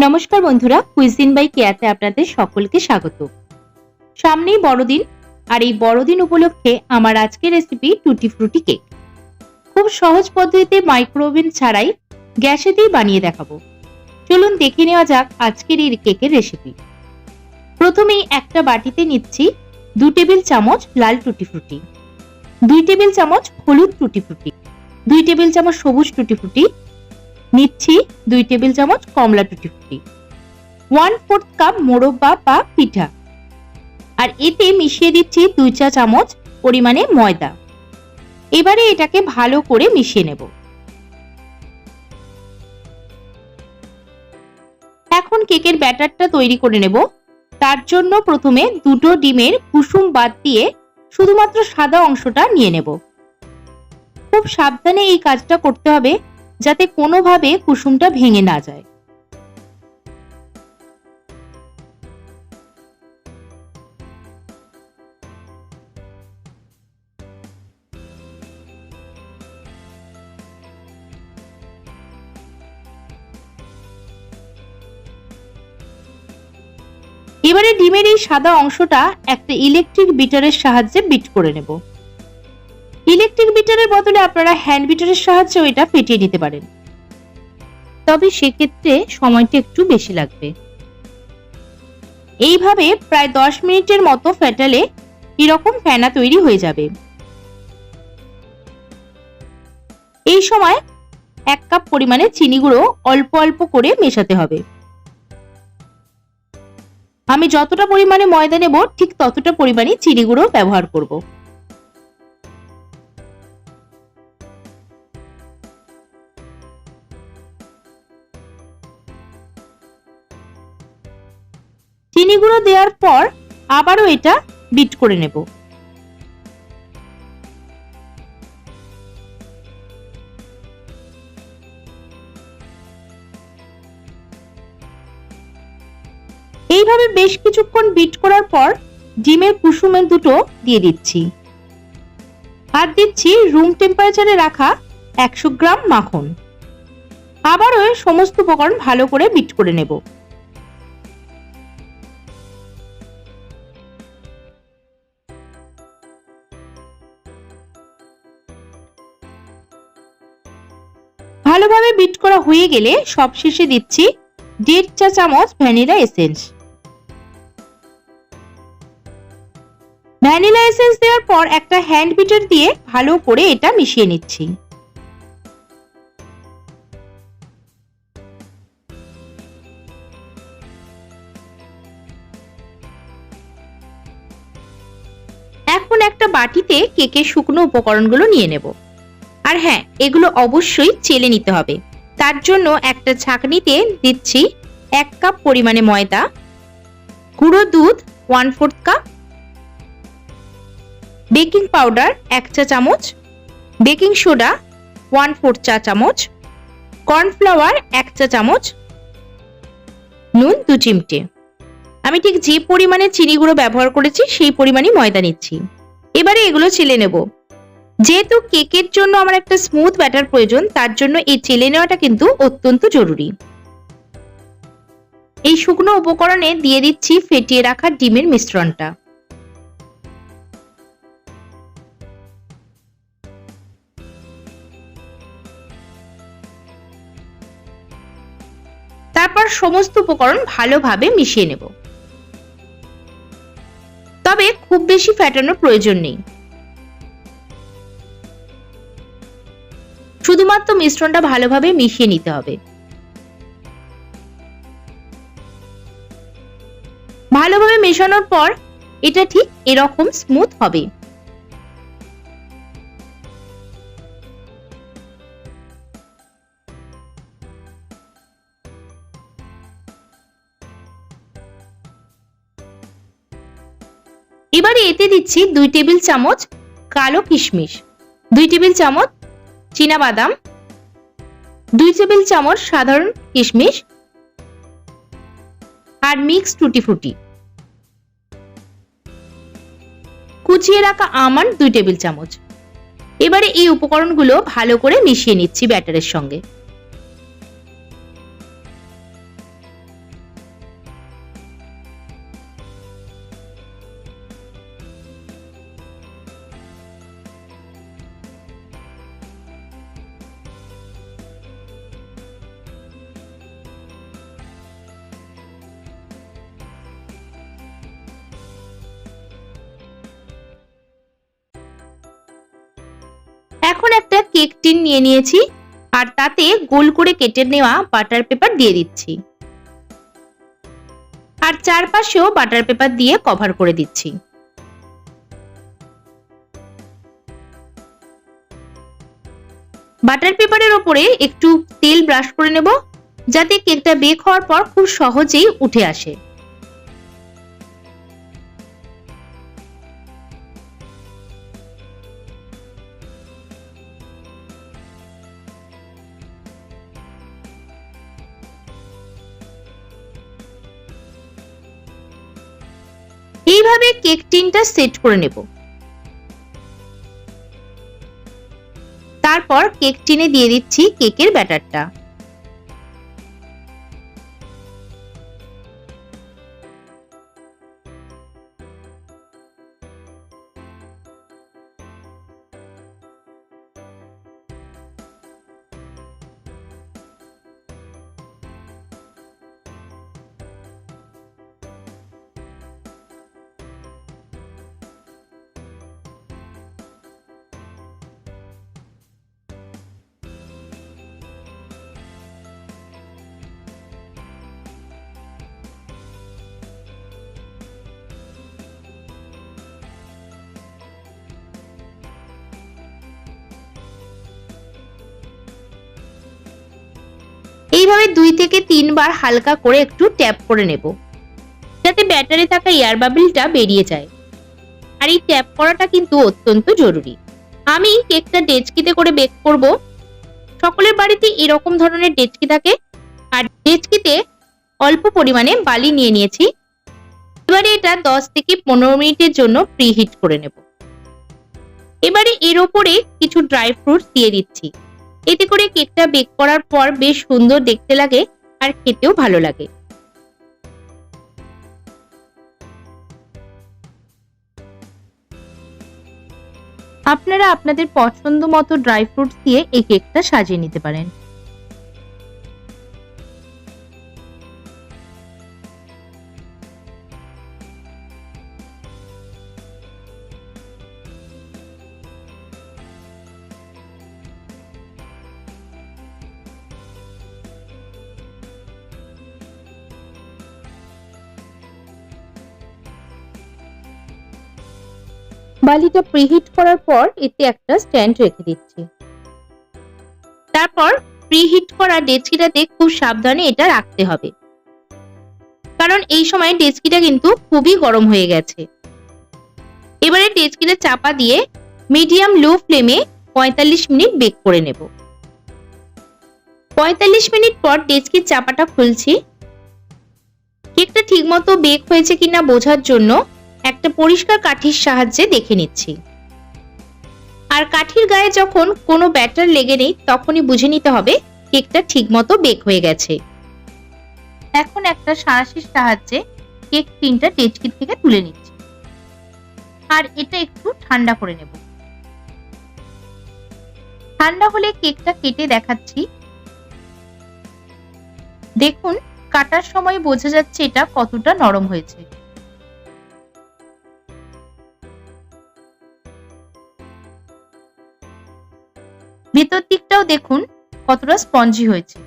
নমস্কার বন্ধুরা, cuisine by কেয়াতে আপনাদের সকলকে স্বাগত। সামনেই বড়দিন, আর এই বড়দিন উপলক্ষে আমার আজকের রেসিপি টুটি ফ্রুটি কেক। খুব সহজ পদ্ধতিতে মাইক্রোওভেন ছাড়াই গ্যাসেতেই বানিয়ে দেখাবো। চলুন দেখে নেওয়া যাক আজকের এই কেকের রেসিপি। প্রথমেই একটা বাটিতে নিচ্ছি 2 টেবিল চামচ লাল টুটি ফ্রুটি, 2 টেবিল চামচ হলুদ টুটি ফ্রুটি, 2 টেবিল চামচ সবুজ টুটি ফ্রুটি, নিচ্ছি 2 টেবিল চামচ কমলা টুটি ফ্রুটি, 1/4 কাপ মোরব্বা বা পিঠা, আর এতে মিশিয়ে দিচ্ছি 2 চা চামচ পরিমাণে ময়দা। এবারে এটাকে ভালো করে মিশিয়ে নেব। এখন কেকের ব্যাটারটা তৈরি করে নেব। তার জন্য প্রথমে দুটো ডিমের কুসুম বাদ দিয়ে শুধুমাত্র সাদা অংশটা নিয়ে নেব। খুব সাবধানে এই কাজটা করতে হবে যাতে কোনোভাবে কুসুমটা ভেঙে না যায়। এবারে ডিমের এই সাদা অংশটা একটা ইলেকট্রিক বিটারের সাহায্যে বিট করে নেব। ইলেকট্রিক বিটারের বদলে আপনারা হ্যান্ড বিটারের সাহায্যেও এটা ফেটিয়ে নিতে পারেন, তবে সেক্ষেত্রে সময়টা একটু বেশি লাগবে। এইভাবে প্রায় 10 মিনিটের মতো ফেটালে এরকম ফেনা তৈরি হয়ে যাবে। এই সময় 1 কাপ পরিমাণে চিনি গুঁড়ো অল্প অল্প করে মেশাতে হবে। আমি যতটা পরিমাণে ময়দা নেব ঠিক ততটা পরিমাণে চিনি গুঁড়ো ব্যবহার করব। চিনি গুঁড়ো দেওয়ার পর আবারও এটা বিট করে নেব। এইভাবে বেশ কিছুক্ষণ বিট করার পর ডিমের কুসুমের দুটো দিয়ে দিচ্ছি, আর দিচ্ছি রুম টেম্পারেচারে রাখা 100 গ্রাম মাখন। আবারও সমস্ত উপকরণ ভালো করে বিট করে নেব। ভালোভাবে বিট করা হয়ে গেলে সবশেষে দিচ্ছি 1.5 চা চামচ ভ্যানিলা এসেন্স। ভ্যানিলা এসেন্স দেওয়ার পর একটা হ্যান্ড বিটার দিয়ে ভালো করে এটা মিশিয়ে নিচ্ছি। এখন একটা বাটিতে কেকের শুকনো উপকরণগুলো নিয়ে নেব। আর হ্যাঁ, এগুলো অবশ্যই চেলে নিতে হবে। তার জন্য একটা ছাঁকনিতে দিচ্ছি 1 কাপ পরিমাণে ময়দা, গুঁড়ো দুধ 1/4 কাপ, বেকিং পাউডার 1 চা চামচ, বেকিং সোডা 1/4 চা চামচ, কর্নফ্লাওয়ার 1 চা চামচ, নুন 2 চিমটে। আমি ঠিক যে পরিমাণে চিনি গুঁড়ো ব্যবহার করেছি সেই পরিমাণই ময়দা নিচ্ছি। এবারে এগুলো চেলে নেব। যেহেতু কেকের জন্য আমার একটা স্মুথ ব্যাটার প্রয়োজন, তার জন্য এই চেলে নেওয়াটা কিন্তু অত্যন্ত জরুরি। এই শুকনো উপকরণে দিয়ে দিচ্ছি ফেটিয়ে রাখা ডিমের মিশ্রণটা। তারপর সমস্ত উপকরণ ভালোভাবে মিশিয়ে নেব। তবে খুব বেশি ফেটানোর প্রয়োজন নেই, শুধুমাত্র মিশ্রণটা ভালোভাবে মিশিয়ে নিতে হবে। ভালোভাবে মেশানোর পর এটা ঠিক এরকম স্মুথ হবে। এবারে এতে দিচ্ছি 2 টেবিল চামচ কালো কিশমিশ, 2 টেবিল চামচ চীনা বাদাম, 2 টেবিল চামচ সাধারণ কিশমিশ, আর মিক্স টুটি ফ্রুটি, কুচিয়ে রাখা আমন্ড 2 টেবিল চামচ। এবারে এই উপকরণগুলো ভালো করে মিশিয়ে নিচ্ছি ব্যাটারের সঙ্গে। একটা কেক টিন নিয়ে নিয়েছি আর তাতে গোল করে কেটে নেওয়া বাটার পেপার দিয়ে দিচ্ছি আর চারপাশেও বাটার পেপার দিয়ে কভার করে দিচ্ছি। বাটার পেপারের ওপরে একটু তেল ব্রাশ করে নেব যাতে কেকটা বেক হওয়ার পর খুব সহজেই উঠে আসে। এইভাবে কেক টিনটা সেট করে নেব। তারপর কেক টিনে দিয়ে দিচ্ছি কেকের ব্যাটারটা। এইভাবে 2 থেকে 3 বার হালকা করে একটু ট্যাপ করে নেব যাতে ব্যাটারে থাকা এয়ার বাবলটা বেরিয়ে যায়। আর এই ট্যাপ করাটা কিন্তু অত্যন্ত জরুরি। আমি কেকটা ডেচকিতে করে বেক করব। সকলের বাড়িতে এরকম ধরনের ডেচকি থাকে আর ডেচকিতে অল্প পরিমাণে বালি নিয়ে নিয়েছি। এবারে এটা 10 থেকে 15 মিনিটের জন্য প্রিহিট করে নেব। এবারে এর উপরে কিছু ড্রাই ফ্রুটস দিয়ে দিচ্ছি। এতে করে কেকটা বেক করার পর বেশ সুন্দর দেখতে লাগে আর খেতেও ভালো লাগে। আপনারা আপনাদের পছন্দ মতো ড্রাই ফ্রুটস দিয়ে এই কেকটা সাজিয়ে নিতে পারেন। বালিটা প্রিহিট করার পর এতে একটা স্ট্যান্ড রেখে দিচ্ছি। তারপর প্রিহিট করা ডেচকিটাতে খুব সাবধানে এটা রাখতে হবে, কারণ এই সময় ডেচকিটা কিন্তু খুবই গরম হয়ে গেছে। এবারে ডেচকিটা চাপা দিয়ে মিডিয়াম লো ফ্লেমে 45 মিনিট বেক করে নেব। 45 মিনিট পর ডেচকির চাপাটা খুলছি। কেকটা ঠিকমতো বেক হয়েছে কিনা বোঝার জন্য একটা পরিষ্কার কাঠির সাহায্যে দেখে নিচ্ছি। আর কাঠির গায়ে যখন কোনো ব্যাটার লেগে নেই তখনই বুঝে নিতে হবে কেকটা ঠিকমতো বেক হয়ে গেছে। এখন একটা সাঁড়াশির সাহায্যে কেক টিনটা ডেচকি থেকে তুলে নিচ্ছি আর এটা একটু ঠান্ডা করে নেব। ঠান্ডা হলে কেকটা কেটে দেখাচ্ছি। দেখুন কাটার সময় বোঝা যাচ্ছে এটা কতটা নরম হয়েছে। ভেতর দিকটাও দেখুন কতটা স্পঞ্জি হয়েছে।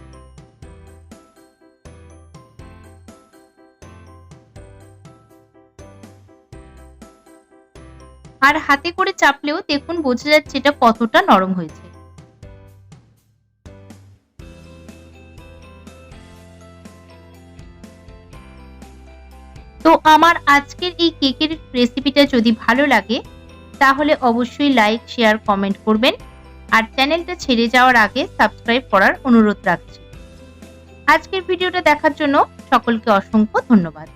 আর হাতে করে চাপলেও দেখুন বোঝা যাচ্ছে এটা কতটা নরম হয়েছে। তো আমার আজকের এই কেকের রেসিপিটা যদি ভালো লাগে তাহলে অবশ্যই লাইক, শেয়ার, কমেন্ট করবেন আর চ্যানেলটা ছেড়ে যাওয়ার আগে সাবস্ক্রাইব করার অনুরোধ রাখছি। আজকের ভিডিওটা দেখার জন্য সকলকে অসংখ্য ধন্যবাদ।